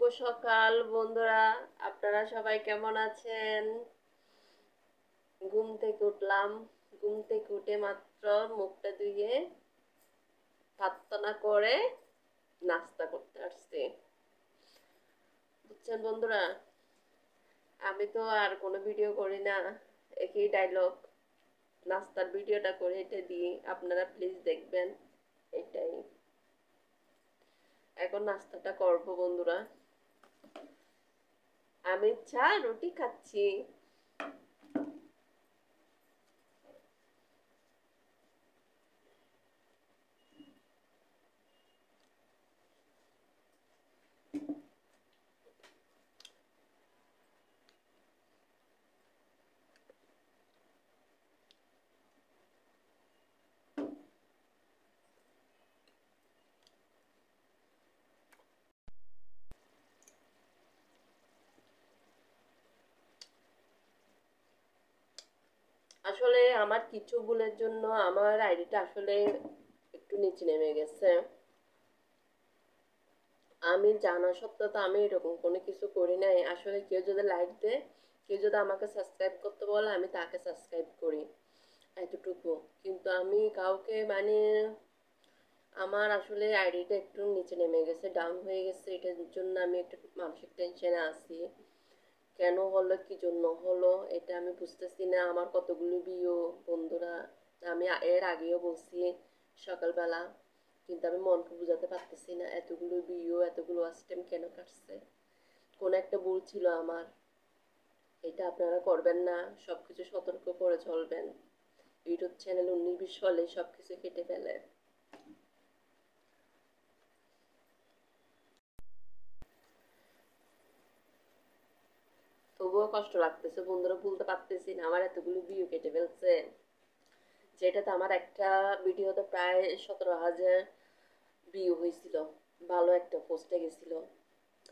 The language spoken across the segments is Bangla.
শুভ সকাল বন্ধুরা, আপনারা সবাই কেমন আছেন? ঘুম থেকে উঠলাম। ঘুম থেকে উঠে মাত্র মুখটা ধুয়ে প্রার্থনা করে নাস্তা করতে আসছি। বুঝছেন বন্ধুরা, আমি তো আর কোনো ভিডিও করি না, একই ডায়লগ। নাস্তার ভিডিওটা করে এটা দিই, আপনারা প্লিজ দেখবেন। এটাই। এখন নাস্তাটা করবো বন্ধুরা। আমি চা রুটি খাচ্ছি। আসলে আমার কিছু ভুলের জন্য আমার আইডিটা আসলে একটু নিচে নেমে গেছে। আমি জানা সত্ত্বেও তো আমি এরকম কোনো কিছু করি নাই। আসলে কেউ যদি লাইক দেয়, কেউ যদি আমাকে সাবস্ক্রাইব করতে বলে, আমি তাকে সাবস্ক্রাইব করি, এতটুকু। কিন্তু আমি কাউকে মানে আমার আসলে আইডিটা একটু নিচে নেমে গেছে, ডাউন হয়ে গেছে। এটার জন্য আমি একটু মানসিক টেনশনে আছি। কেন হলো, কি জন্য হলো, এটা আমি বুঝতেছি না। আমার কতগুলো ভিউ বন্ধুরা, আমি এর আগেও বলছি সকালবেলা, কিন্তু আমি মনকে বুঝাতে পারতেছি না এতগুলো ভিউ এতগুলো ওয়াচ টাইম কেন কাটছে। কোন একটা ভুল ছিল আমার। এটা আপনারা করবেন না, সবকিছু সতর্ক করে চলবেন। ইউটিউব চ্যানেল 19-20 হলে সবকিছু কেটে ফেলে। তবুও কষ্ট লাগতেছে বন্ধুরা, বলতে পারতেছি না আমার এতগুলো ভিউ কেটে ফেলছে। যেটাতে আমার একটা ভিডিওতে প্রায় 17,000 ভিউ হয়েছিল, ভালো একটা পোস্টে গেছিল।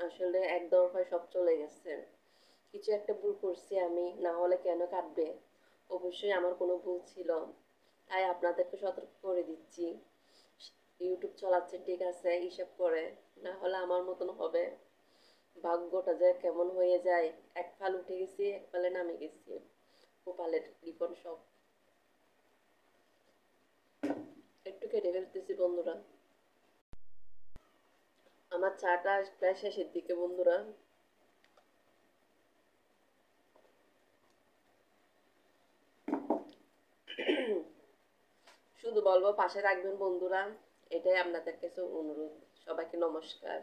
আসলে এক দফায় সব চলে গেছে। কিছু একটা ভুল করছি আমি, না হলে কেন কাটবে? অবশ্যই আমার কোনো ভুল ছিল। তাই আপনাদেরকে সতর্ক করে দিচ্ছি, ইউটিউব চালাচ্ছেন ঠিক আছে, হিসাব করে, না হলে আমার মতন হবে। ভাগ্যটা যে কেমন হয়ে যায়, এক ফাল উঠে গেছি এক ফালে নামে গেছি, কপালের লিখন সব। একটু কেটে ফেলতেছি বন্ধুরা। আমার চাটা প্রায় শেষের দিকে বন্ধুরা। শুধু বলবো পাশে রাখবেন বন্ধুরা, এটাই আপনাদের কাছে অনুরোধ। সবাইকে নমস্কার।